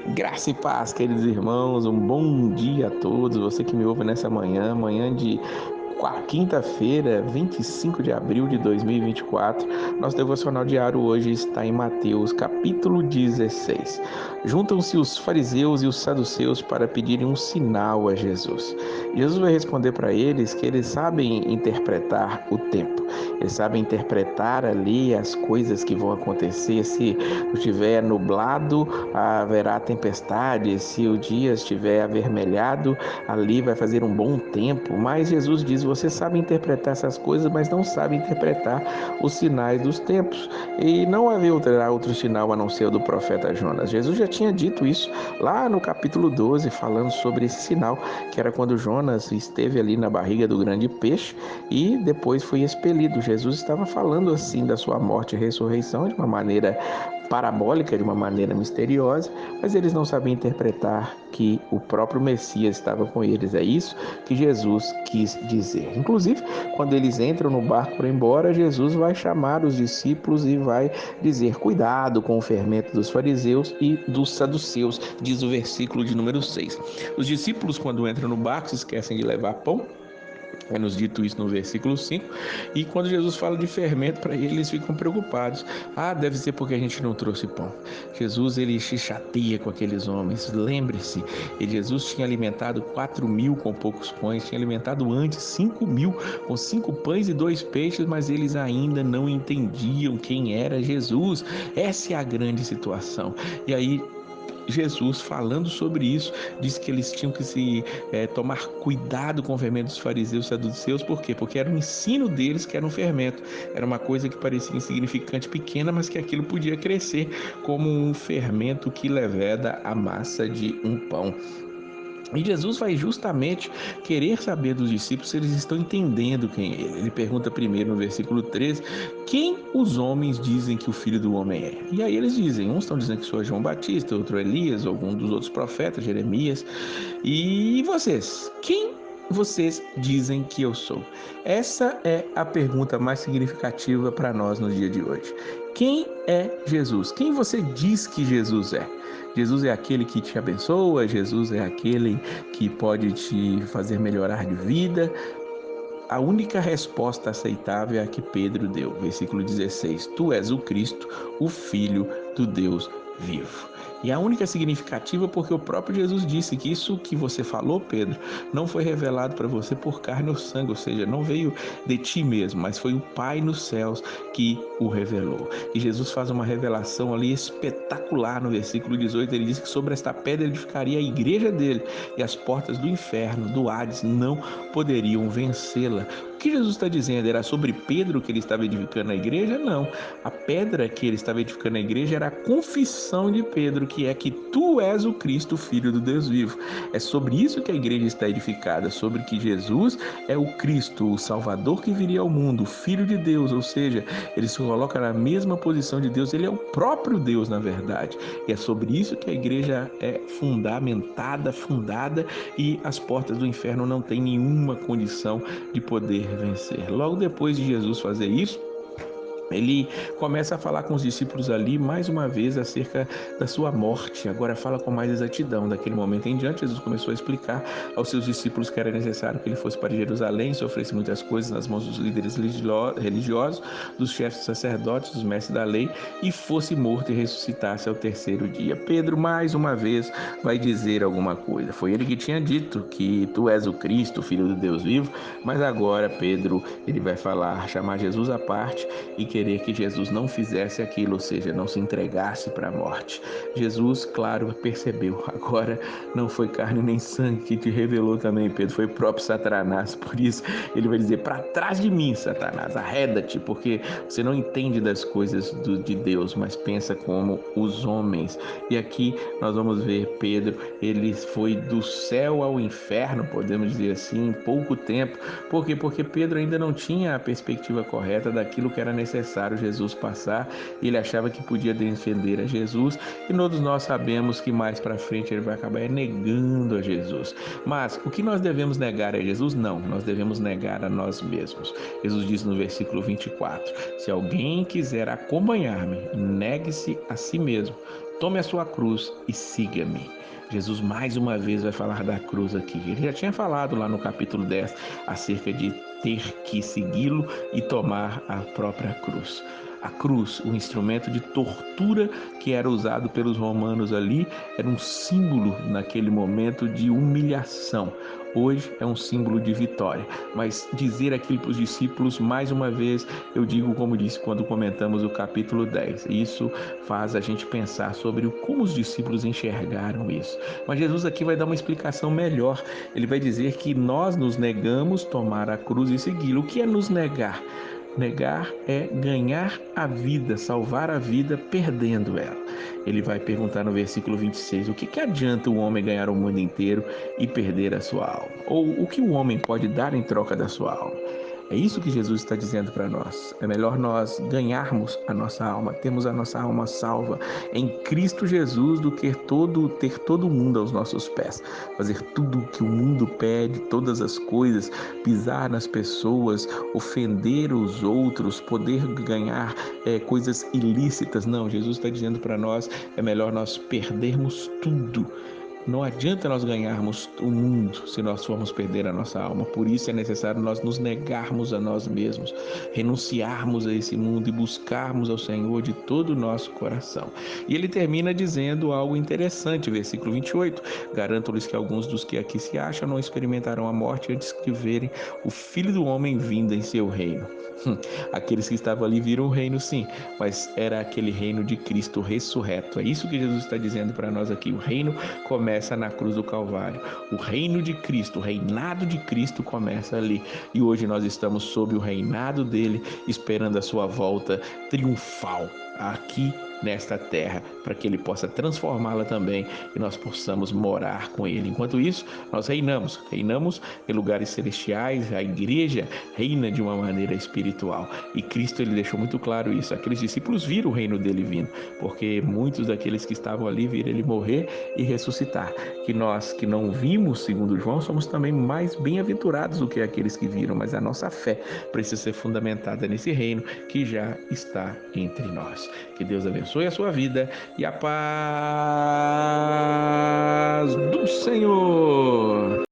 Graça e paz, queridos irmãos, um bom dia a todos. Você que me ouve nessa manhã de quinta-feira, 25 de abril de 2024. Nosso devocional diário hoje está em Mateus, capítulo 16. Juntam-se os fariseus e os saduceus para pedirem um sinal a Jesus. Jesus vai responder para eles que eles sabem interpretar o tempo. Eles sabem interpretar ali as coisas que vão acontecer. Se estiver nublado, haverá tempestade. Se o dia estiver avermelhado, ali vai fazer um bom tempo. Mas Jesus diz: você sabe interpretar essas coisas, mas não sabe interpretar os sinais dos tempos. E não haverá outro sinal a não ser o do profeta Jonas. Jesus já tinha dito isso lá no capítulo 12, falando sobre esse sinal, que era quando Jonas esteve ali na barriga do grande peixe e depois foi expelido. Jesus estava falando assim da sua morte e ressurreição de uma maneira parabólica, de uma maneira misteriosa, mas eles não sabiam interpretar que o próprio Messias estava com eles. É isso que Jesus quis dizer. Inclusive, quando eles entram no barco para ir embora, Jesus vai chamar os discípulos e vai dizer: cuidado com o fermento dos fariseus e dos saduceus, diz o versículo de número 6. Os discípulos, quando entram no barco, se esquecem de levar pão. É nos dito isso no versículo 5. E quando Jesus fala de fermento para eles, eles ficam preocupados. Deve ser porque a gente não trouxe pão. Jesus, ele se chateia com aqueles homens. Lembre-se, Jesus tinha alimentado 4.000 com poucos pães, tinha alimentado antes 5.000 com 5 pães e 2 peixes, mas eles ainda não entendiam quem era Jesus. Essa é a grande situação. E aí, Jesus, falando sobre isso, disse que eles tinham que tomar cuidado com o fermento dos fariseus e saduceus. Por quê? Porque era o ensino deles que era um fermento. Era uma coisa que parecia insignificante, pequena, mas que aquilo podia crescer como um fermento que leveda a massa de um pão. E Jesus vai justamente querer saber dos discípulos se eles estão entendendo quem é ele. Ele pergunta primeiro no versículo 13, quem os homens dizem que o Filho do Homem é? E aí eles dizem, uns estão dizendo que sou João Batista, outro Elias, algum dos outros profetas, Jeremias. E vocês? Quem vocês dizem que eu sou? Essa é a pergunta mais significativa para nós no dia de hoje. Quem é Jesus? Quem você diz que Jesus é? Jesus é aquele que te abençoa, Jesus é aquele que pode te fazer melhorar de vida. A única resposta aceitável é a que Pedro deu, versículo 16: tu és o Cristo, o Filho do Deus vivo. E a única significativa porque o próprio Jesus disse que isso que você falou, Pedro, não foi revelado para você por carne ou sangue, ou seja, não veio de ti mesmo, mas foi o Pai nos céus que o revelou. E Jesus faz uma revelação ali espetacular no versículo 18, ele diz que sobre esta pedra edificaria a igreja dele e as portas do inferno, do Hades, não poderiam vencê-la. O que Jesus está dizendo? Era sobre Pedro que ele estava edificando a igreja? Não. A pedra que ele estava edificando a igreja era a confissão de Pedro, que é que tu és o Cristo, filho do Deus vivo. É sobre isso que a igreja está edificada, sobre que Jesus é o Cristo, o Salvador que viria ao mundo, o Filho de Deus, ou seja, ele se coloca na mesma posição de Deus, ele é o próprio Deus, na verdade. E é sobre isso que a igreja é fundada, e as portas do inferno não têm nenhuma condição de poder vencer. Logo depois de Jesus fazer isso, ele começa a falar com os discípulos ali mais uma vez acerca da sua morte. Agora fala com mais exatidão. Daquele momento em diante, Jesus começou a explicar aos seus discípulos que era necessário que ele fosse para Jerusalém, sofresse muitas coisas nas mãos dos líderes religiosos, dos chefes sacerdotes, dos mestres da lei, e fosse morto e ressuscitasse ao terceiro dia. Pedro mais uma vez vai dizer alguma coisa. Foi ele que tinha dito que tu és o Cristo, filho do Deus vivo, mas agora Pedro, ele vai falar, chamar Jesus à parte e querer que Jesus não fizesse aquilo, ou seja, não se entregasse para a morte. Jesus, claro, percebeu. Agora não foi carne nem sangue que te revelou também, Pedro, foi o próprio Satanás. Por isso ele vai dizer, para trás de mim, Satanás, arreda-te, porque você não entende das coisas de Deus, mas pensa como os homens. E aqui nós vamos ver Pedro, ele foi do céu ao inferno, podemos dizer assim, em pouco tempo. Por quê? Porque Pedro ainda não tinha a perspectiva correta daquilo que era necessário Jesus passar. Ele achava que podia defender a Jesus, e todos nós sabemos que mais para frente ele vai acabar negando a Jesus. Mas o que nós devemos negar a Jesus? Não, nós devemos negar a nós mesmos. Jesus diz no versículo 24, se alguém quiser acompanhar-me, negue-se a si mesmo, Tome a sua cruz e siga-me. Jesus mais uma vez vai falar da cruz aqui. Ele já tinha falado lá no capítulo 10 acerca de ter que segui-lo e tomar a própria cruz. A cruz, o instrumento de tortura que era usado pelos romanos ali, era um símbolo naquele momento de humilhação. Hoje é um símbolo de vitória. Mas dizer aquilo para os discípulos, mais uma vez, eu digo como disse quando comentamos o capítulo 10. Isso faz a gente pensar sobre como os discípulos enxergaram isso. Mas Jesus aqui vai dar uma explicação melhor. Ele vai dizer que nós nos negamos tomar a cruz e segui-lo. O que é nos negar? Negar é ganhar a vida, salvar a vida perdendo ela. Ele vai perguntar no versículo 26, o que adianta o homem ganhar o mundo inteiro e perder a sua alma? Ou o que o homem pode dar em troca da sua alma? É isso que Jesus está dizendo para nós. É melhor nós ganharmos a nossa alma, termos a nossa alma salva em Cristo Jesus do que ter todo o mundo aos nossos pés. Fazer tudo o que o mundo pede, todas as coisas, pisar nas pessoas, ofender os outros, poder ganhar coisas ilícitas. Não, Jesus está dizendo para nós, é melhor nós perdermos tudo. Não adianta nós ganharmos o mundo se nós formos perder a nossa alma. Por isso é necessário nós nos negarmos a nós mesmos, renunciarmos a esse mundo e buscarmos ao Senhor de todo o nosso coração. E ele termina dizendo algo interessante, versículo 28. Garanto-lhes que alguns dos que aqui se acham não experimentarão a morte antes de verem o Filho do Homem vindo em seu reino. Aqueles que estavam ali viram o reino, sim, mas era aquele reino de Cristo ressurreto. É isso que Jesus está dizendo para nós aqui. O reino começa na cruz do Calvário. O reino de Cristo, o reinado de Cristo começa ali. E hoje nós estamos sob o reinado dele, esperando a sua volta triunfal aqui nesta terra, para que ele possa transformá-la também e nós possamos morar com ele. Enquanto isso, nós reinamos em lugares celestiais. A igreja reina de uma maneira espiritual. E Cristo, ele deixou muito claro isso. Aqueles discípulos viram o reino dele vindo, porque muitos daqueles que estavam ali viram ele morrer e ressuscitar. Que nós que não vimos, segundo João, somos também mais bem-aventurados do que aqueles que viram, mas a nossa fé precisa ser fundamentada nesse reino que já está entre nós. Que Deus abençoe a sua vida e a paz do Senhor.